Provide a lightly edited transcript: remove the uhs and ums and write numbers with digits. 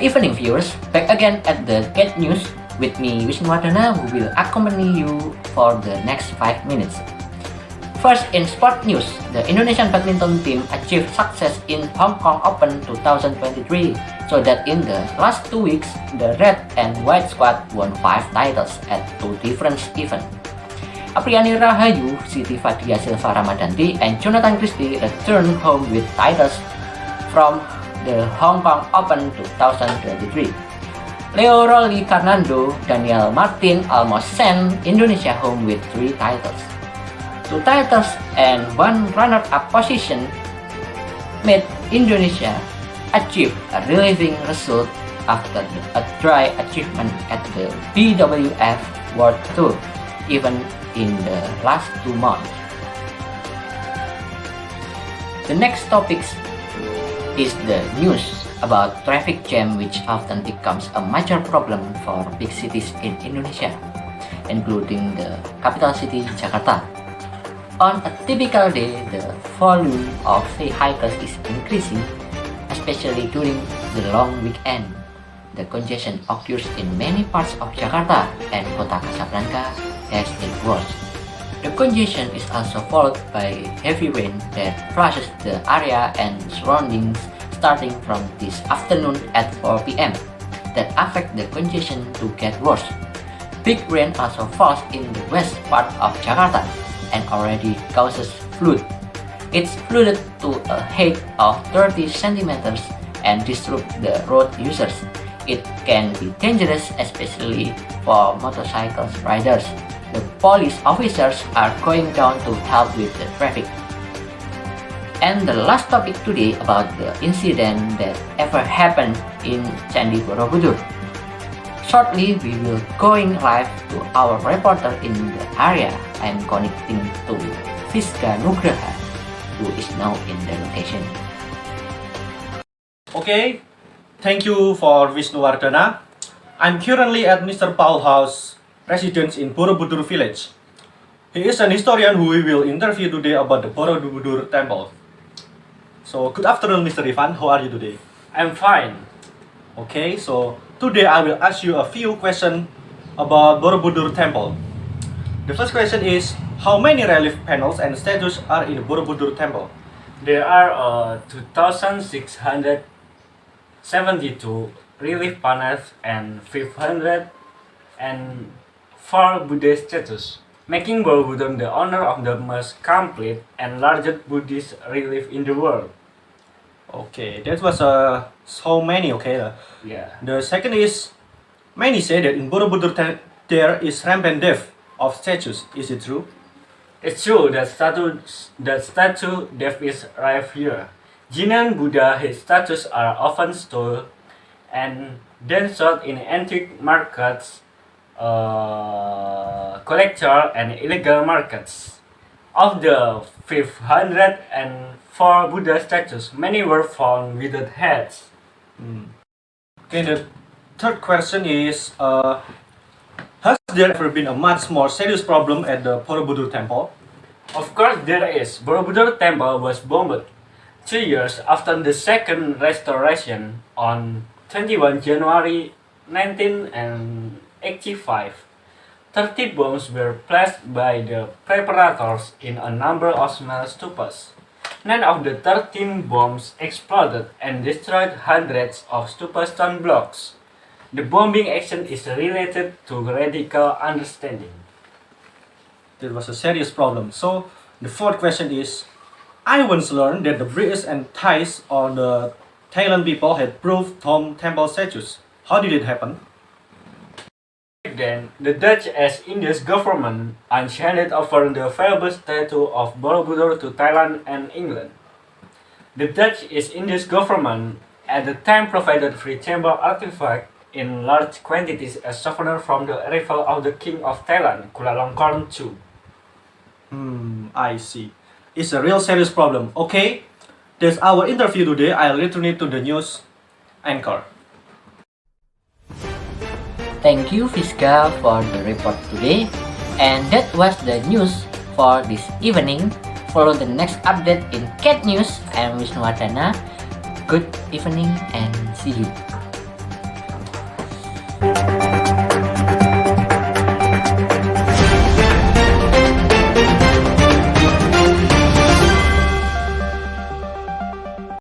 evening viewers, back again at the Cat News with me Wardhana, who will accompany you for the next 5 minutes. First, in sport news, the Indonesian badminton team achieved success in Hong Kong Open 2023, so that in the last 2 weeks, the red and white squad won 5 titles at 2 different events. Apriani Rahayu, Siti Fadia Silva Ramadanti, and Jonathan Christie returned home with titles from the Hong Kong Open 2023. Leo Rolly Fernando, Daniel Martin almost sent Indonesia home with 3 titles. 2 titles and 1 runner-up position made Indonesia achieve a relieving result after a dry achievement at the BWF World Tour, even in the last 2 months. The next topic is the news about traffic jam, which often becomes a major problem for big cities in Indonesia, including the capital city Jakarta. On a typical day, the volume of vehicles is increasing, especially during the long weekend. The congestion occurs in many parts of Jakarta, and Kota Casablanca has it worse. The congestion is also followed by heavy rain that flushes the area and surroundings starting from this afternoon at 4 p.m. that affect the congestion to get worse. Big rain also falls in the west part of Jakarta and already causes flood. It's flooded to a height of 30 centimeters and disrupts the road users. It can be dangerous, especially for motorcycle riders. The police officers are going down to help with the traffic. And the last topic today about the incident that ever happened in Candi Borobudur. Shortly, we will going live to our reporter in the area. I am connecting to Fistga Nugraha, who is now in the location. Okay, thank you for Wisnu Wardhana. I'm currently at Mr. Paul House residence in Borobudur village. He is an historian who we will interview today about the Borobudur temple. So, good afternoon, Mr. Rifanda. How are you today? I'm fine. Okay, so today I will ask you a few questions about Borobudur temple. The first question is, how many relief panels and statues are in the Borobudur temple? There are 2,672 relief panels and 504 Buddhist statues, making Borobudur the owner of the most complete and largest Buddhist relief in the world. Okay, that was so many. Okay, Yeah. the second is, many say that in Borobudur there is rampant death of statues. Is it true? It's true that statue death is rife here. Jinan Buddha, his statues are often stolen and then sold in antique markets, collector and illegal markets. Of the 504 Buddha statues, many were found without heads. Okay, the third question is, has there ever been a much more serious problem at the Borobudur temple? Of course there is. Borobudur temple was bombed 2 years after the second restoration on 21 January 1985. 30 bombs were placed by the preparators in a number of small stupas. 9 of the 13 bombs exploded and destroyed hundreds of stupa stone blocks. The bombing action is related to radical understanding. That was a serious problem. So, the fourth question is, I once learned that the British and Thais or the Thailand people had proved home temple statues. How did it happen? Back then, the Dutch as India's government handed over the valuable statue of Borobudur to Thailand and England. The Dutch East Indies government at the time provided free temple artifacts in large quantities as souvenir from the arrival of the King of Thailand, Chulalongkorn II. I see. It's a real serious problem. Okay, that's our interview today. I'll return it to the news anchor. Thank you, Fistga, for the report today. And that was the news for this evening. Follow the next update in Cat News. I am Wisnu Wardhana. Good evening and see you. Bye.